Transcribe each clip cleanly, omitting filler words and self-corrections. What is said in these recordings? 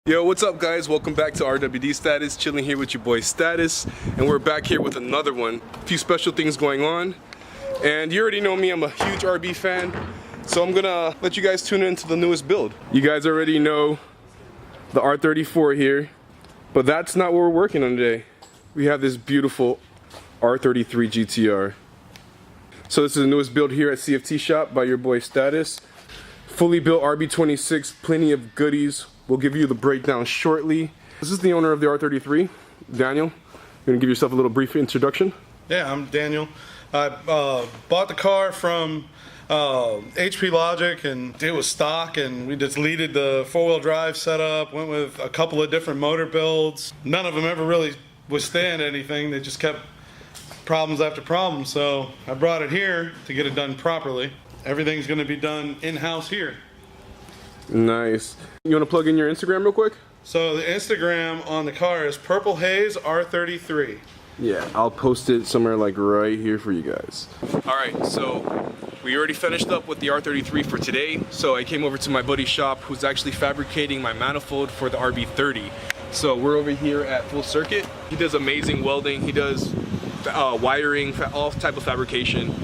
Yo, what's up guys? Welcome back to RWD Status, chilling here with your boy Status, and we're back here with another one. A few special things going on, and you already know me, I'm a huge RB fan, so I'm gonna let you guys tune into the newest build. You guys already know the R34 here, but that's not what we're working on today. We have this beautiful R33 GTR. So this is the newest build here at CFT Shop by your boy Status. Fully built RB26, plenty of goodies. We'll give you the breakdown shortly. This is the owner of the R33, Daniel. You're gonna give yourself a little brief introduction? Yeah, I'm Daniel. I bought the car from HP Logic, and it was stock, and we just deleted the four-wheel drive setup, went with a couple of different motor builds. None of them ever really withstand anything. They just kept problems after problems, so I brought it here to get it done properly. Everything's gonna be done in-house here. Nice. You want to plug in your Instagram real quick? So the Instagram on the car is Purple Haze R33. Yeah, I'll post it somewhere like right here for you guys. Alright, so we already finished up with the R33 for today. So I came over to my buddy's shop who's actually fabricating my manifold for the RB30. So we're over here at Full Circuit. He does amazing welding. He does wiring, all type of fabrication.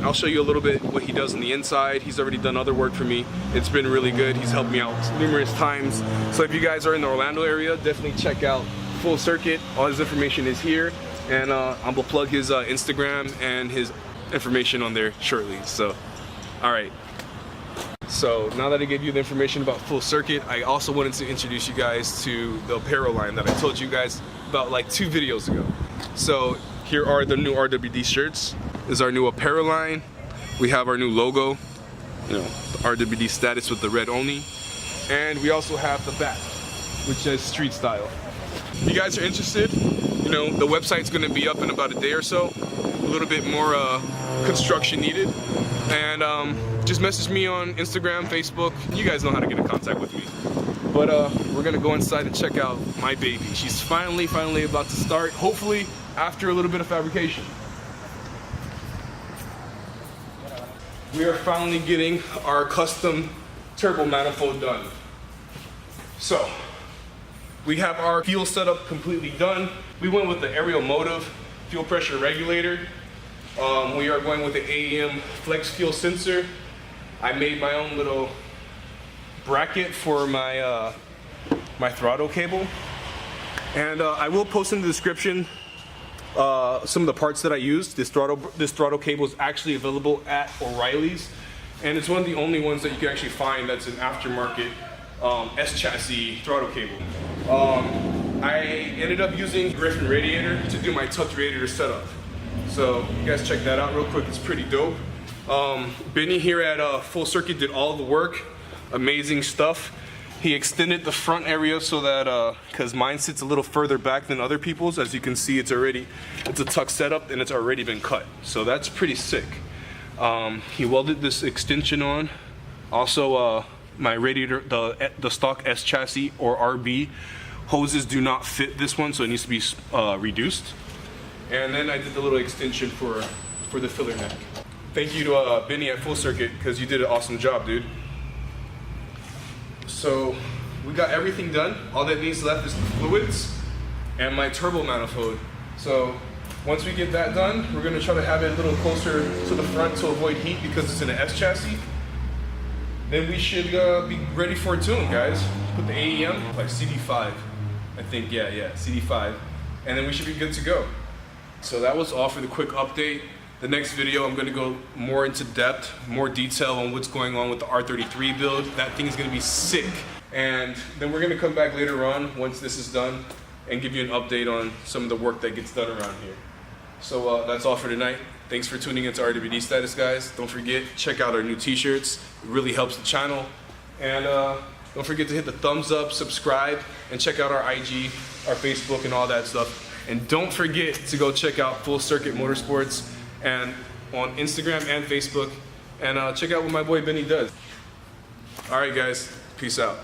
I'll show you a little bit what he does on the inside. He's already done other work for me. It's been really good. He's helped me out numerous times. So if you guys are in the Orlando area, definitely check out Full Circuit. All his information is here, and I'm gonna plug his Instagram and his information on there shortly. So, all right. So now that I gave you the information about Full Circuit, I also wanted to introduce you guys to the apparel line that I told you guys about like 2 videos ago. So here are the new RWD shirts. This is our new apparel line. We have our new logo, you know, the RWD Status with the red only. And we also have the back, which says street style. If you guys are interested, you know, the website's gonna be up in about a day or so. A little bit more construction needed. And just message me on Instagram, Facebook. You guys know how to get in contact with me. But we're gonna go inside and check out my baby. She's finally about to start, hopefully after a little bit of fabrication. We are finally getting our custom turbo manifold done. So, we have our fuel setup completely done. We went with the aerial motive fuel pressure regulator. We are going with the AEM flex fuel sensor. I made my own little bracket for my my throttle cable, and I will post in the description some of the parts that I used. This throttle cable is actually available at O'Reilly's, and it's one of the only ones that you can actually find that's an aftermarket S chassis throttle cable. I ended up using Griffin radiator to do my tucked radiator setup. So you guys check that out real quick, it's pretty dope. Benny here at Full Circuit did all the work, amazing stuff. He extended the front area so that, because mine sits a little further back than other people's. As you can see, it's a tuck setup and it's already been cut. So that's pretty sick. He welded this extension on. Also, my radiator, the stock S chassis or RB hoses do not fit this one, so it needs to be reduced. And then I did the little extension for the filler neck. Thank you to Benny at Full Circuit, because you did an awesome job, dude. So we got everything done. All that needs left is the fluids and my turbo manifold. So once we get that done, we're gonna try to have it a little closer to the front to avoid heat because it's in an S chassis. Then we should be ready for a tune, guys. Put the AEM, like CD5, I think, yeah, CD5. And then we should be good to go. So that was all for the quick update. The next video, I'm gonna go more into depth, more detail on what's going on with the R33 build. That thing is gonna be sick. And then we're gonna come back later on, once this is done, and give you an update on some of the work that gets done around here. So that's all for tonight. Thanks for tuning into RWD Status, guys. Don't forget, check out our new t-shirts. It really helps the channel. And don't forget to hit the thumbs up, subscribe, and check out our IG, our Facebook, and all that stuff. And don't forget to go check out Full Circuit Motorsports and on Instagram and Facebook, and check out what my boy Benny does. All right, guys, peace out.